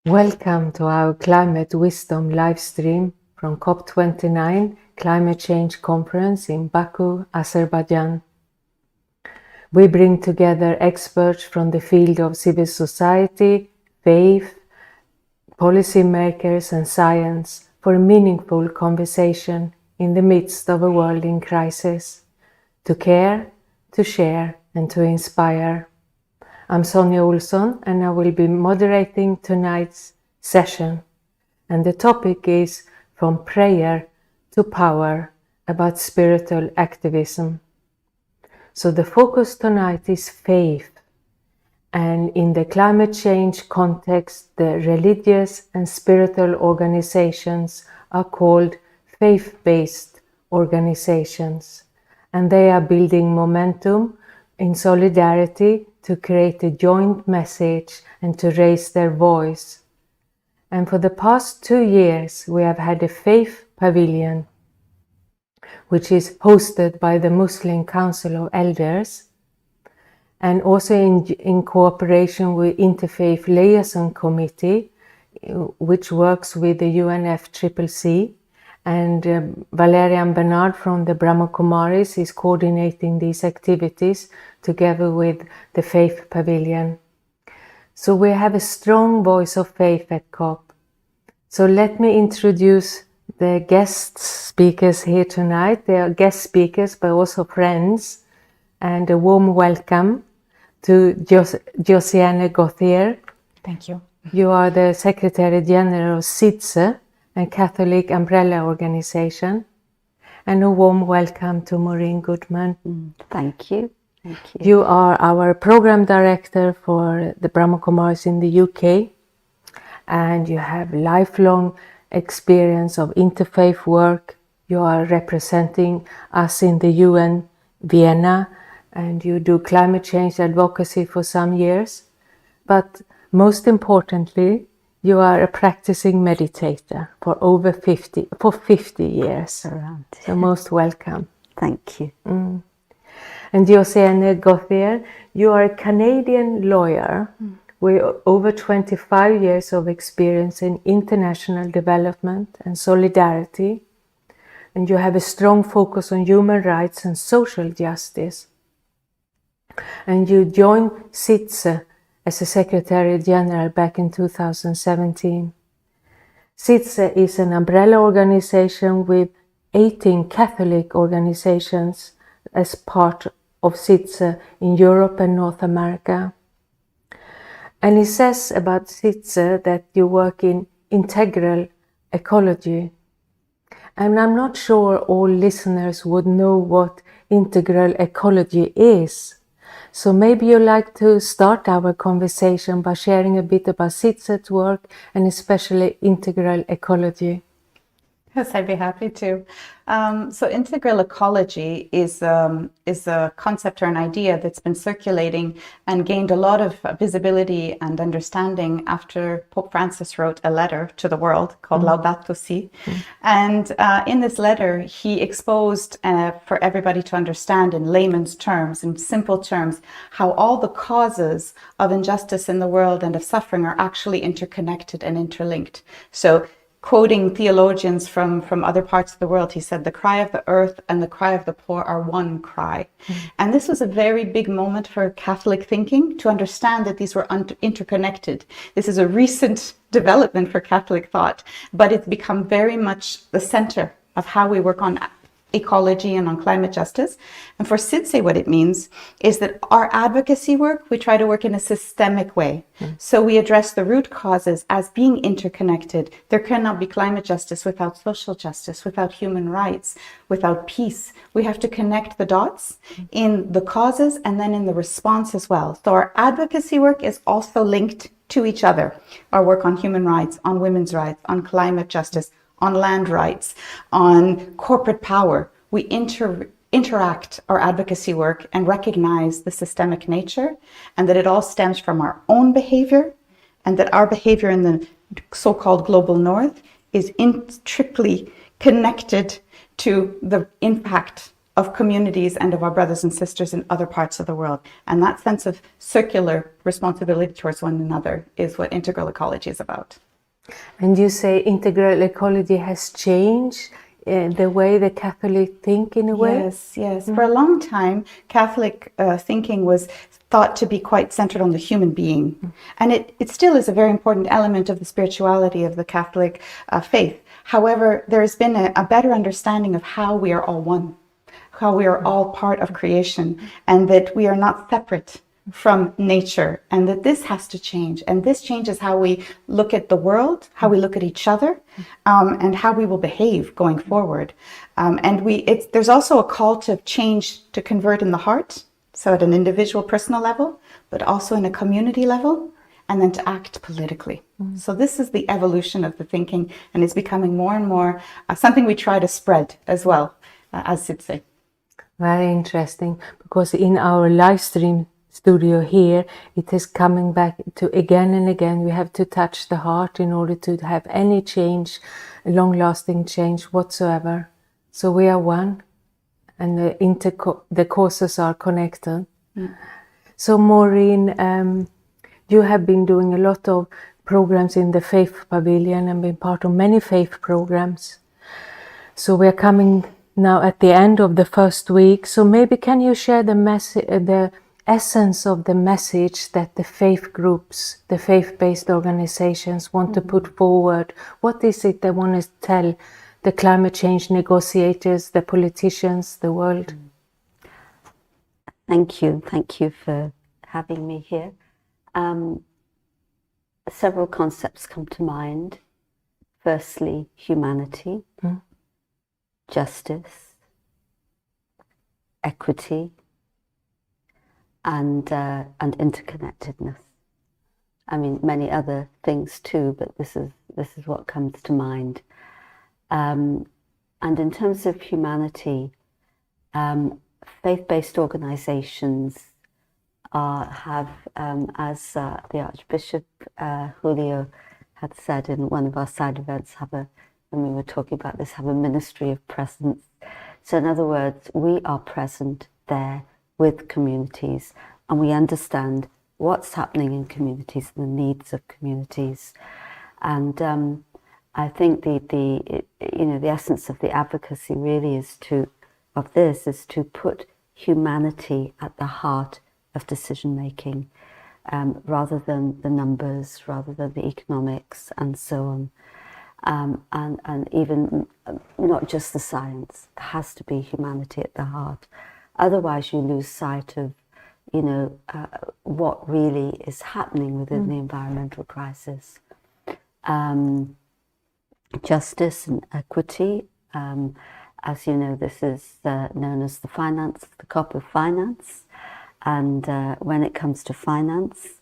Welcome to our Climate Wisdom live stream from COP29 Climate Change Conference in Baku, Azerbaijan. We bring together experts from the field of civil society, faith, policymakers and science for a meaningful conversation in the midst of a world in crisis, to care, to share and to inspire. I'm Sonja Ohlsson and I will be moderating tonight's session. And the topic is From Prayer to Power, about spiritual activism. So the focus tonight is faith. And in the climate change context, the religious and spiritual organizations are called faith-based organizations. And they are building momentum in solidarity to create a joint message and to raise their voice. And for the past 2 years, we have had a faith pavilion, which is hosted by the Muslim Council of Elders, and also in cooperation with Interfaith Liaison Committee, which works with the UNFCCC, and Valerian Bernard from the Brahma Kumaris is coordinating these activities together with the Faith Pavilion. So we have a strong voice of faith at COP. So let me introduce the guest speakers here tonight. They are guest speakers but also friends, and a warm welcome to Josianne Gauthier. Thank you. You are the Secretary General of CIDSE, a Catholic umbrella organization, and a warm welcome to Maureen Goodman. Thank you. Thank you. You are our program director for the Brahma Kumaris in the UK, and you have lifelong experience of interfaith work. You are representing us in the UN Vienna, and you do climate change advocacy for some years. But most importantly, you are a practicing meditator for 50 years. Around. So most welcome. Thank you. And Josianne Gauthier, you are a Canadian lawyer with over 25 years of experience in international development and solidarity. And you have a strong focus on human rights and social justice. And you joined CIDSE as a Secretary General back in 2017. CIDSE is an umbrella organization with 18 Catholic organizations as part of CIDSE in Europe and North America. And it says about CIDSE that you work in integral ecology. And I'm not sure all listeners would know what integral ecology is. So maybe you'd like to start our conversation by sharing a bit about CIDSE's work and especially integral ecology. Yes, I'd be happy to. So integral ecology is a concept or an idea that's been circulating and gained a lot of visibility and understanding after Pope Francis wrote a letter to the world called Laudato Si. And in this letter, he exposed for everybody to understand in layman's terms, in simple terms, how all the causes of injustice in the world and of suffering are actually interconnected and interlinked. So quoting theologians from other parts of the world, he said, the cry of the earth and the cry of the poor are one cry. And this was a very big moment for Catholic thinking to understand that these were interconnected. This is a recent development for Catholic thought, but it's become very much the center of how we work on ecology and on climate justice. And for CIDSE, what it means is that our advocacy work, we try to work in a systemic way. So we address the root causes as being interconnected. There cannot be climate justice without social justice, without human rights, without peace. We have to connect the dots in the causes and then in the response as well. So our advocacy work is also linked to each other. Our work on human rights, on women's rights, on climate justice, on land rights, on corporate power. We interact our advocacy work and recognize the systemic nature and that it all stems from our own behavior and that our behavior in the so-called global north is intricately connected to the impact of communities and of our brothers and sisters in other parts of the world. And that sense of circular responsibility towards one another is what integral ecology is about. And you say integral ecology has changed the way the Catholic think in a way? Yes, yes. For a long time, Catholic thinking was thought to be quite centered on the human being. And it still is a very important element of the spirituality of the Catholic faith. However, there has been a better understanding of how we are all one, how we are all part of creation, and that we are not separate from nature, and that this has to change. And this changes how we look at the world, how we look at each other, and how we will behave going forward. And there's also a call to change, to convert in the heart, so at an individual personal level, but also in a community level, and then to act politically. So this is the evolution of the thinking, and it's becoming more and more something we try to spread as well, as CIDSE. Very interesting, because in our live stream studio here, it is coming back to again and again, we have to touch the heart in order to have any change, long-lasting change whatsoever. So we are one, and the causes are connected. So Maureen, you have been doing a lot of programs in the Faith Pavilion and been part of many faith programs. So we are coming now at the end of the first week. So maybe can you share the essence of the message that the faith groups, the faith-based organizations want to put forward? What is it they want to tell the climate change negotiators, the politicians, the world? Thank you for having me here. Several concepts come to mind. Firstly, humanity, justice, equity, and interconnectedness. I mean, many other things too, but this is what comes to mind. And in terms of humanity, faith-based organizations have, as the Archbishop Julio had said in one of our side events, when we were talking about this, have a ministry of presence. So in other words, we are present there with communities, and we understand what's happening in communities, the needs of communities. And I think the essence of the advocacy really is to put humanity at the heart of decision making, rather than the numbers, rather than the economics, and so on. And even not just the science. There has to be humanity at the heart. Otherwise, you lose sight of, what really is happening within the environmental crisis. Justice and equity. As you know, this is known as the COP of finance. And when it comes to finance,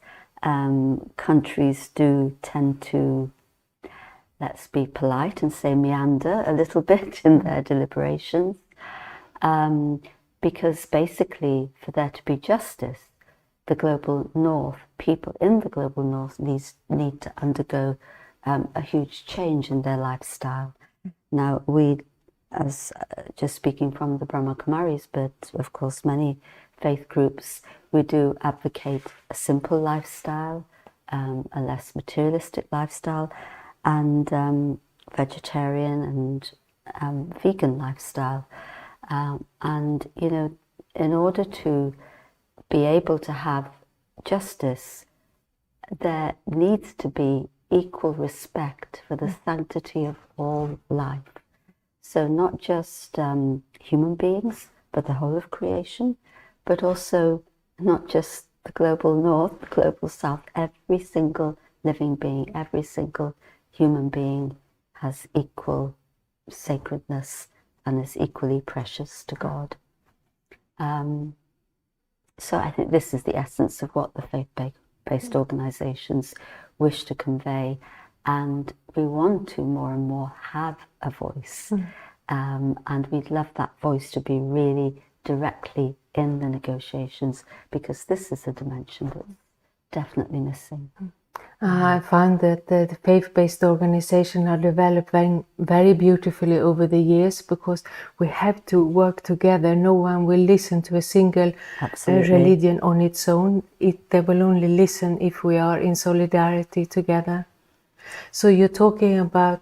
countries do tend to, let's be polite and say, meander a little bit in their deliberations. Because basically, for there to be justice, the global north, people in the global north need to undergo a huge change in their lifestyle. Now, we, as just speaking from the Brahma Kumaris, but of course many faith groups, we do advocate a simple lifestyle, a less materialistic lifestyle, and vegetarian and vegan lifestyle. And, in order to be able to have justice, there needs to be equal respect for the sanctity of all life. So not just human beings, but the whole of creation, but also not just the global north, the global south. Every single living being, every single human being has equal sacredness and is equally precious to God. So I think this is the essence of what the faith-based organizations wish to convey, and we want to more and more have a voice, and we'd love that voice to be really directly in the negotiations, because this is a dimension that's definitely missing. I found that the faith-based organizations are developing very beautifully over the years, because we have to work together. No one will listen to a single religion on its own. They will only listen if we are in solidarity together. So you're talking about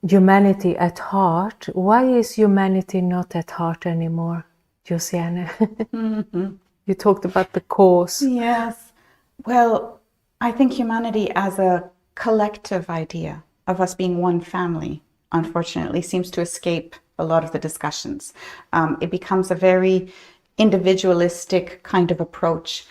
humanity at heart. Why is humanity not at heart anymore, Josianne? You talked about the cause. Yes. Well, I think humanity as a collective idea of us being one family, unfortunately, seems to escape a lot of the discussions. It becomes a very individualistic kind of approach,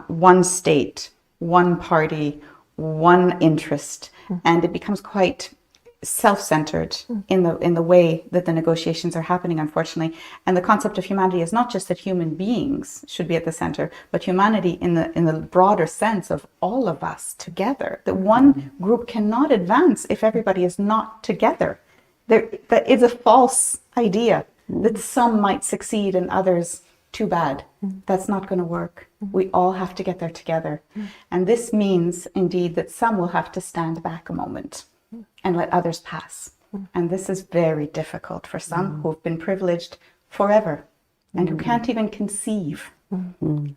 one state, one party, one interest, and it becomes quite self-centered in the way that the negotiations are happening, unfortunately. And the concept of humanity is not just that human beings should be at the center, but humanity in the broader sense of all of us together. That one group cannot advance if everybody is not together. That is a false idea that some might succeed and others too bad. That's not going to work. We all have to get there together. And this means indeed that some will have to stand back a moment and let others pass. And this is very difficult for some who've been privileged forever and who can't even conceive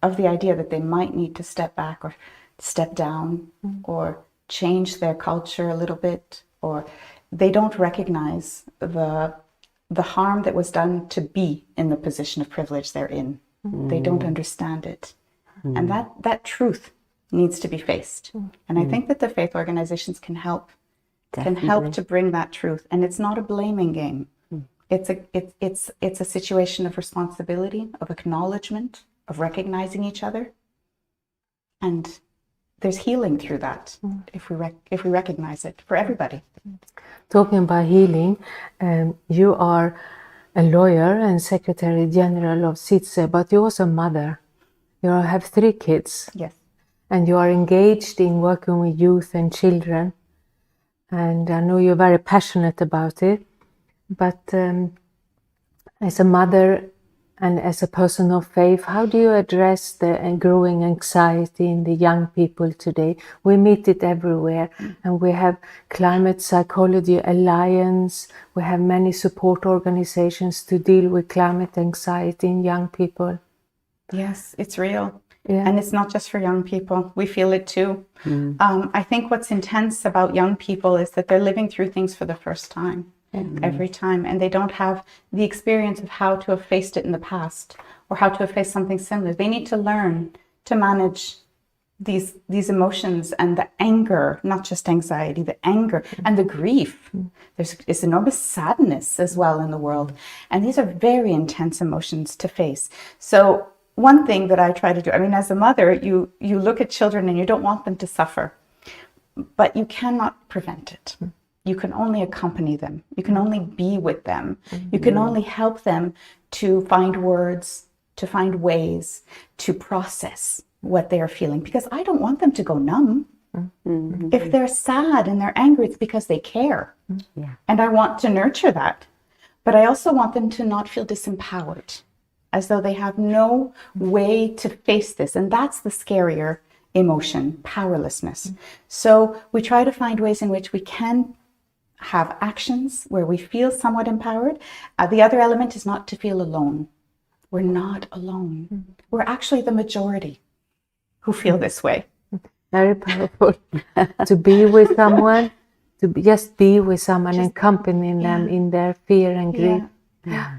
of the idea that they might need to step back or step down or change their culture a little bit, or they don't recognize the harm that was done to be in the position of privilege they're in. They don't understand it. And that truth needs to be faced. And I think that the faith organizations can help. Can help to bring that truth. And it's not a blaming game. It's a situation of responsibility, of acknowledgement, of recognizing each other. And there's healing through that if we recognize it for everybody. Talking about healing, you are a lawyer and Secretary General of CIDSE, but you're also a mother. You have 3 kids. Yes. And you are engaged in working with youth and children. And I know you're very passionate about it, but as a mother and as a person of faith, how do you address the growing anxiety in the young people today? We meet it everywhere, and we have Climate Psychology Alliance, we have many support organizations to deal with climate anxiety in young people. Yes, it's real. Yeah. And it's not just for young people. We feel it too. I think what's intense about young people is that they're living through things for the first time, every time. And they don't have the experience of how to have faced it in the past or how to have faced something similar. They need to learn to manage these emotions and the anger, not just anxiety, the anger and the grief. There's enormous sadness as well in the world. And these are very intense emotions to face. So one thing that I try to do, I mean, as a mother, you look at children and you don't want them to suffer, but you cannot prevent it. You can only accompany them. You can only be with them. You can only help them to find words, to find ways to process what they are feeling, because I don't want them to go numb. If they're sad and they're angry, it's because they care. And I want to nurture that. But I also want them to not feel disempowered, as though they have no way to face this. And that's the scarier emotion, powerlessness. So we try to find ways in which we can have actions where we feel somewhat empowered. The other element is not to feel alone. We're not alone. We're actually the majority who feel this way. Very powerful. To be with someone, just be with someone and accompanying them in their fear and grief.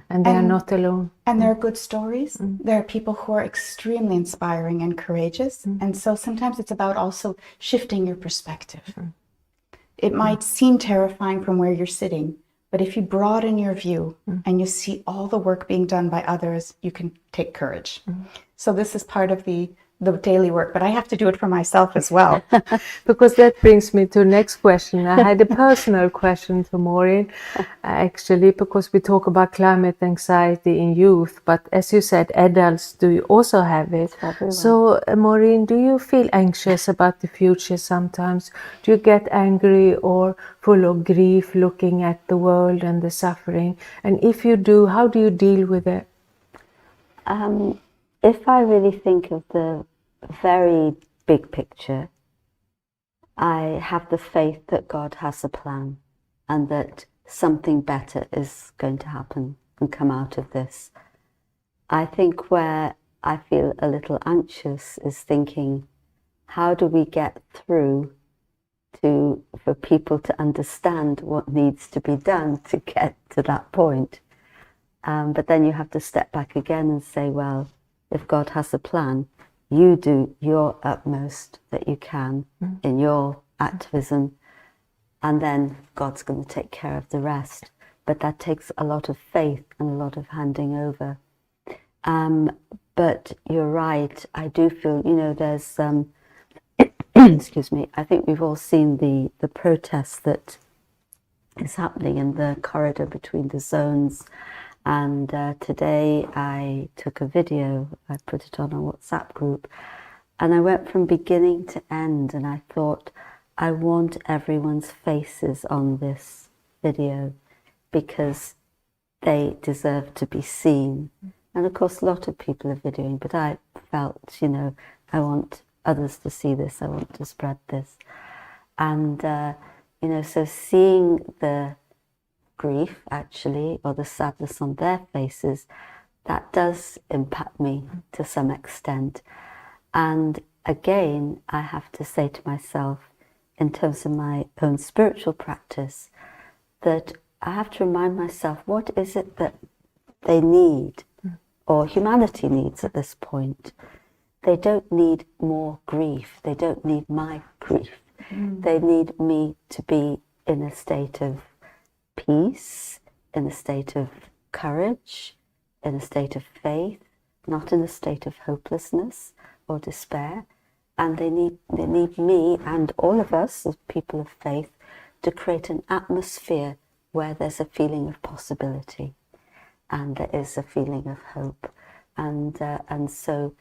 And they are not alone. And there are good stories. There are people who are extremely inspiring and courageous. And so sometimes it's about also shifting your perspective. It might seem terrifying from where you're sitting, but if you broaden your view and you see all the work being done by others, you can take courage. So this is part of the daily work, but I have to do it for myself as well. Because that brings me to the next question. I had a personal question to Maureen, actually, because we talk about climate anxiety in youth, but as you said, adults do also have it. So, Maureen, do you feel anxious about the future sometimes? Do you get angry or full of grief looking at the world and the suffering? And if you do, how do you deal with it? If I really think of the very big picture, I have the faith that God has a plan and that something better is going to happen and come out of this. I think where I feel a little anxious is thinking, how do we get through for people to understand what needs to be done to get to that point? But then you have to step back again and say, well, if God has a plan, you do your utmost that you can in your activism, and then God's going to take care of the rest. But that takes a lot of faith and a lot of handing over. But you're right, I do feel, there's, excuse me, I think we've all seen the protest that is happening in the corridor between the zones. And today I took a video, I put it on a WhatsApp group, and I went from beginning to end, and I thought, I want everyone's faces on this video because they deserve to be seen. And of course, a lot of people are videoing, but I felt, I want others to see this, I want to spread this. And, so seeing the grief, actually, or the sadness on their faces, that does impact me to some extent. And again, I have to say to myself, in terms of my own spiritual practice, that I have to remind myself, what is it that they need, or humanity needs at this point? They don't need more grief. They don't need my grief. They need me to be in a state of peace, in a state of courage, in a state of faith, not in a state of hopelessness or despair. And they need me and all of us as people of faith to create an atmosphere where there's a feeling of possibility and there is a feeling of hope. And so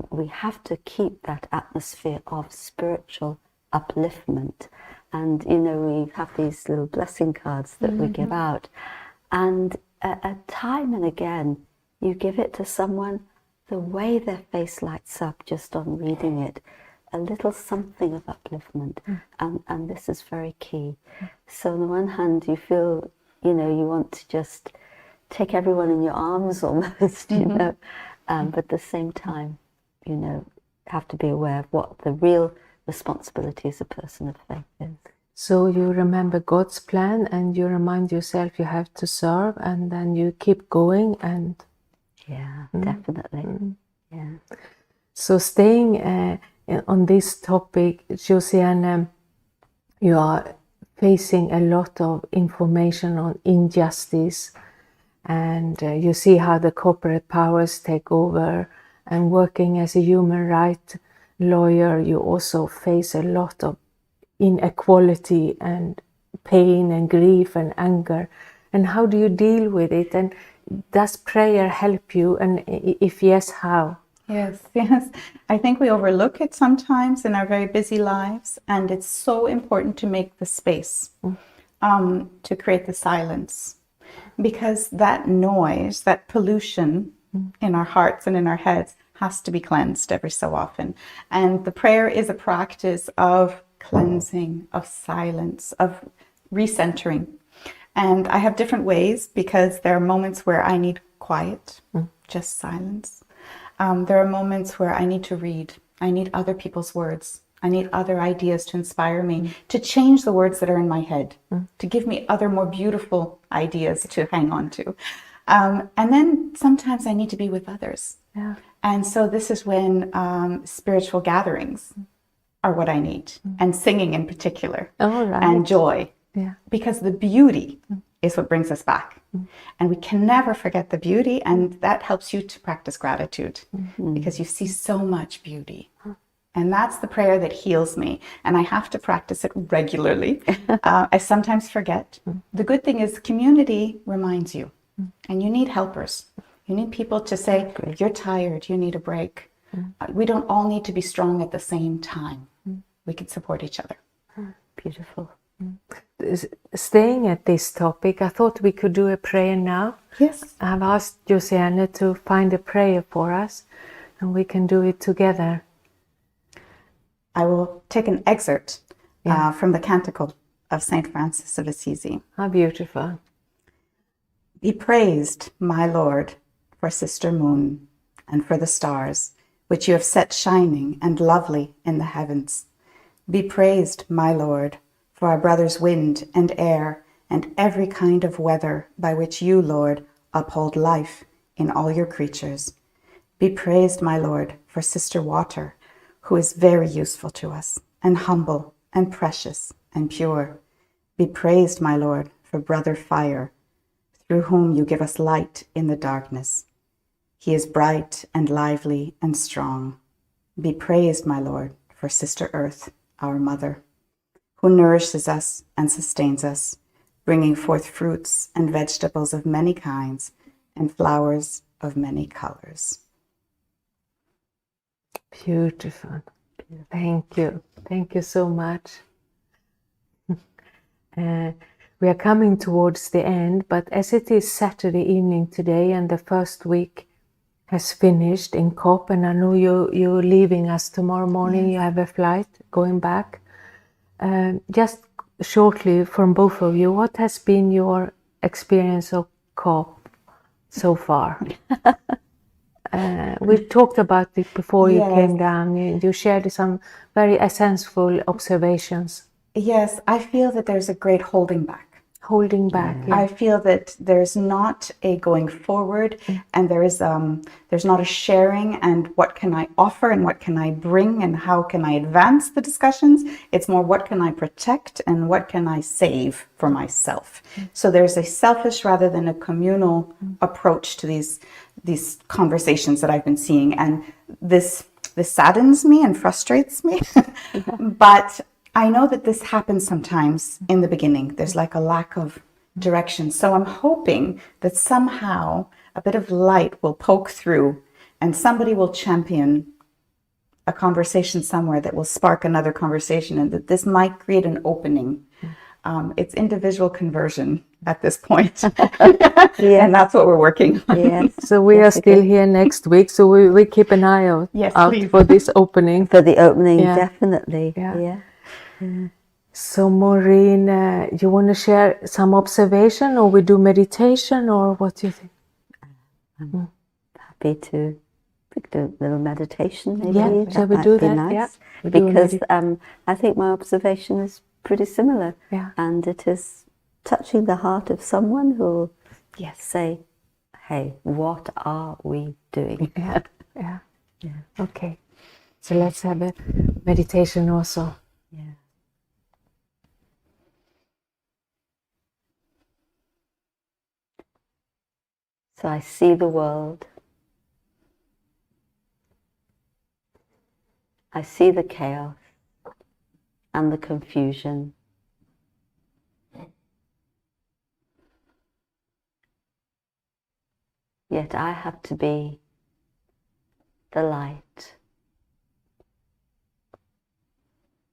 we have to keep that atmosphere of spiritual upliftment. And, we have these little blessing cards that we give out. And time and again, you give it to someone, the way their face lights up just on reading it, a little something of upliftment. And this is very key. So on the one hand, you feel, you want to just take everyone in your arms almost, but at the same time, have to be aware of what the real responsibility as a person of faith is. So you remember God's plan and you remind yourself you have to serve, and then you keep going. And yeah, definitely. Yeah. So staying on this topic, Josianne, you are facing a lot of information on injustice, and you see how the corporate powers take over. And working as a human rights lawyer, you also face a lot of inequality and pain and grief and anger. And how do you deal with it? And does prayer help you? And if yes, how? Yes. I think we overlook it sometimes in our very busy lives, and it's so important to make the space, to create the silence, because that noise, that pollution in our hearts and in our heads has to be cleansed every so often. And the prayer is a practice of cleansing, of silence, of recentering. And I have different ways, because there are moments where I need quiet, just silence. There are moments where I need to read. I need other people's words. I need other ideas to inspire me, to change the words that are in my head, to give me other more beautiful ideas to hang on to. And then sometimes I need to be with others. Yeah. And so this is when spiritual gatherings are what I need, and singing in particular, and joy, because the beauty is what brings us back. And we can never forget the beauty, and that helps you to practice gratitude, because you see so much beauty. And that's the prayer that heals me, and I have to practice it regularly. I sometimes forget. The good thing is community reminds you, and you need helpers. You need people to say, you're tired, you need a break. We don't all need to be strong at the same time. We can support each other. Beautiful. Staying at this topic, I thought we could do a prayer now. Yes. I've asked Josianne to find a prayer for us, and we can do it together. I will take an excerpt from the Canticle of St. Francis of Assisi. How beautiful. Be praised, my Lord, for Sister Moon and for the stars, which you have set shining and lovely in the heavens. Be praised, my Lord, for our brothers wind and air and every kind of weather by which you, Lord, uphold life in all your creatures. Be praised, my Lord, for Sister Water, who is very useful to us, and humble and precious and pure. Be praised, my Lord, for Brother Fire, through whom you give us light in the darkness. He is bright and lively and strong. Be praised, my Lord, for Sister Earth, our Mother, who nourishes us and sustains us, bringing forth fruits and vegetables of many kinds and flowers of many colors. Beautiful. Thank you. Thank you so much. We are coming towards the end, but as it is Saturday evening today and the first week has finished in COP, and I know you're leaving us tomorrow morning, yes. You have a flight going back. Just shortly from both of you, what has been your experience of COP so far? We talked about it before you came down. You shared some very essential observations. Yes, I feel that there's a great holding back. Holding back. Yeah. I feel that there's not a going forward, and there's not a sharing and what can I offer and what can I bring and how can I advance the discussions. It's more what can I protect and what can I save for myself. So there's a selfish rather than a communal approach to these conversations that I've been seeing, and this saddens me and frustrates me. But I know that this happens sometimes in the beginning. There's like a lack of direction. So I'm hoping that somehow a bit of light will poke through and somebody will champion a conversation somewhere that will spark another conversation, and that this might create an opening. It's individual conversion at this point. And that's what we're working on. Yes. So we are still here next week, so we keep an eye out, for this opening. For the opening, definitely. Yeah. So Maureen, you want to share some observation, or we do meditation, or what do you think? I'm happy to do a little meditation, maybe. Yeah, shall we do that? Nice. Yeah, because I think my observation is pretty similar. Yeah. And it is touching the heart of someone who will say, hey, what are we doing? Yeah. Okay. So let's have a meditation also. Yeah. So I see the world. I see the chaos and the confusion. Yet I have to be the light,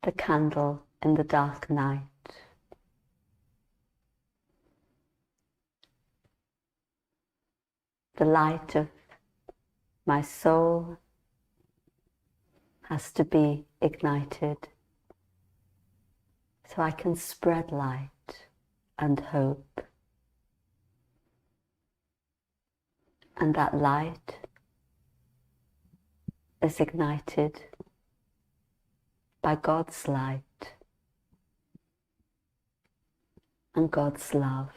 the candle in the dark night. The light of my soul has to be ignited so I can spread light and hope. And that light is ignited by God's light and God's love.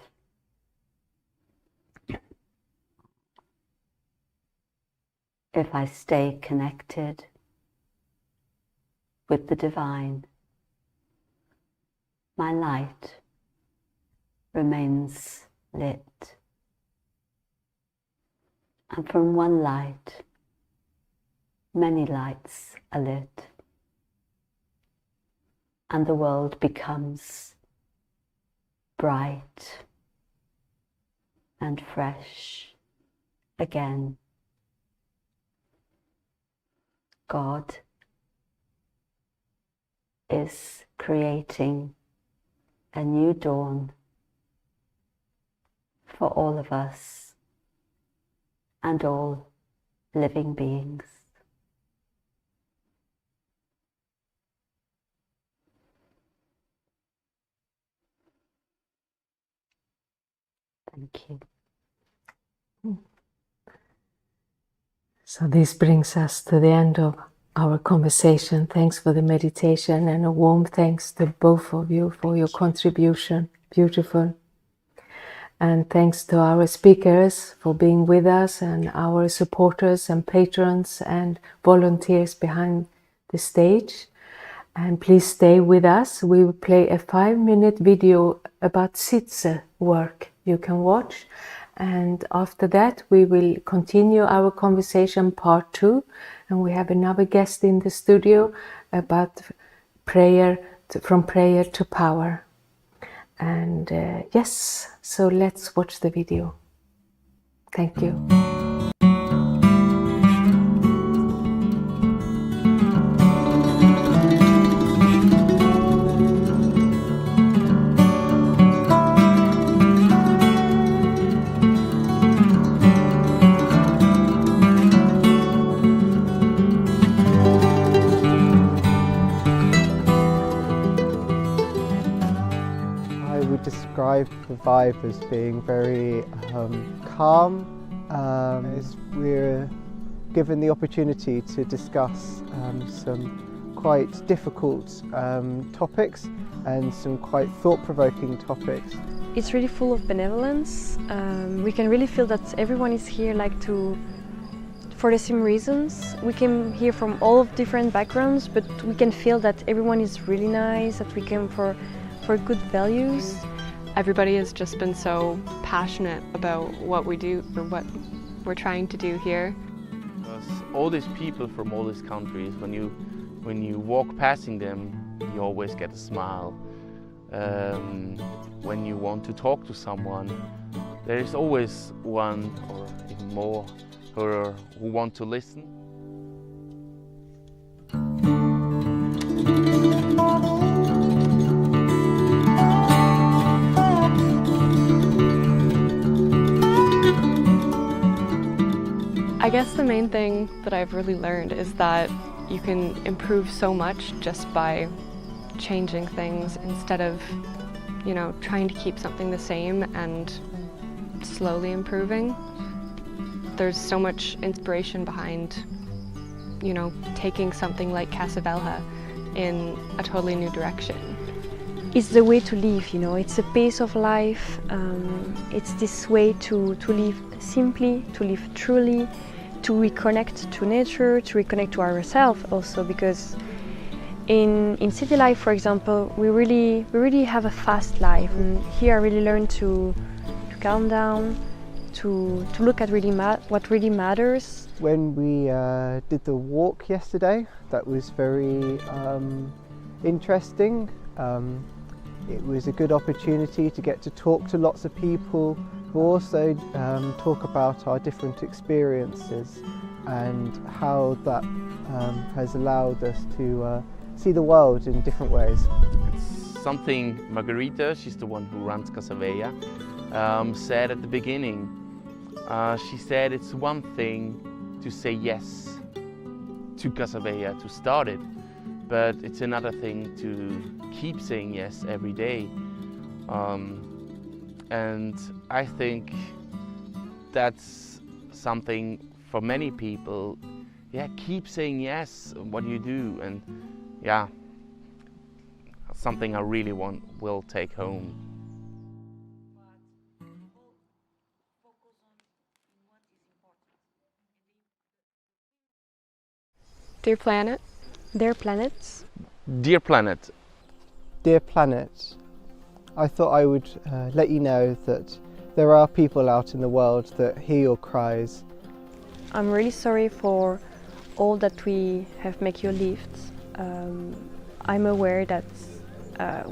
If I stay connected with the divine, my light remains lit. And from one light, many lights are lit. And the world becomes bright and fresh again. God is creating a new dawn for all of us and all living beings. Thank you. So this brings us to the end of our conversation. Thanks for the meditation, and a warm thanks to both of you for your contribution. Beautiful. And thanks to our speakers for being with us, and our supporters and patrons and volunteers behind the stage. And please stay with us. We will play a 5-minute video about CIDSE work you can watch. And after that, we will continue our conversation part 2. And we have another guest in the studio about prayer, from prayer to power. And yes, so let's watch the video. Thank you. Describe the vibe as being very calm, as we're given the opportunity to discuss some quite difficult topics and some quite thought-provoking topics. It's really full of benevolence. We can really feel that everyone is here for the same reasons. We came here from all of different backgrounds, but we can feel that everyone is really nice, that we came for good values. Everybody has just been so passionate about what we do or what we're trying to do here. Because all these people from all these countries, when you walk passing them, you always get a smile. When you want to talk to someone, there is always one or even more who want to listen. I guess the main thing that I've really learned is that you can improve so much just by changing things instead of, trying to keep something the same and slowly improving. There's so much inspiration behind, taking something like Casa Velha in a totally new direction. It's the way to live, it's a pace of life. It's this way to live simply, to live truly, to reconnect to nature, to reconnect to ourselves also, because in city life, for example, we really have a fast life. And here I really learned to calm down, to look at what really matters. When we did the walk yesterday, that was very interesting. It was a good opportunity to get to talk to lots of people who also talk about our different experiences and how that has allowed us to see the world in different ways. It's something Margarita, she's the one who runs Casa Velha, said at the beginning. She said it's one thing to say yes to Casa Velha, to start it, but it's another thing to keep saying yes every day. And I think that's something for many people. Yeah, keep saying yes what you do, and yeah, something I really will take home. Dear planet. Dear planets. Dear planet. Dear planet, I thought I would let you know that there are people out in the world that hear your cries. I'm really sorry for all that we have made you live. I'm aware that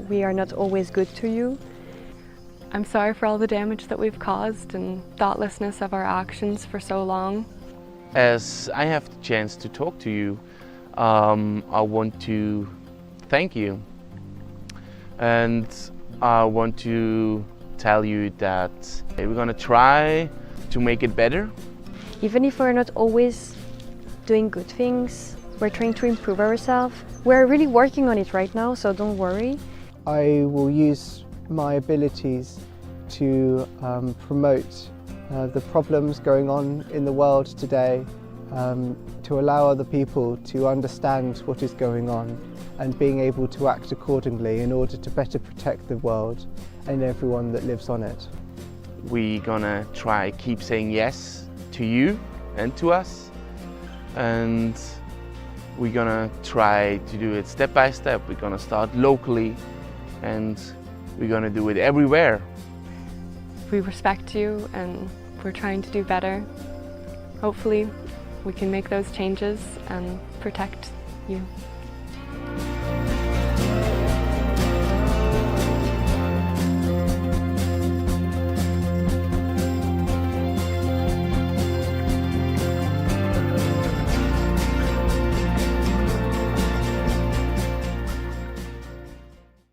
we are not always good to you. I'm sorry for all the damage that we've caused and thoughtlessness of our actions for so long. As I have the chance to talk to you, I want to thank you. And I want to tell you that we're going to try to make it better. Even if we're not always doing good things, we're trying to improve ourselves. We're really working on it right now, so don't worry. I will use my abilities to promote the problems going on in the world today, to allow other people to understand what is going on and being able to act accordingly in order to better protect the world and everyone that lives on it. We're gonna try keep saying yes to you and to us, and we're gonna try to do it step by step. We're gonna start locally and we're gonna do it everywhere. We respect you and we're trying to do better. Hopefully we can make those changes and protect you.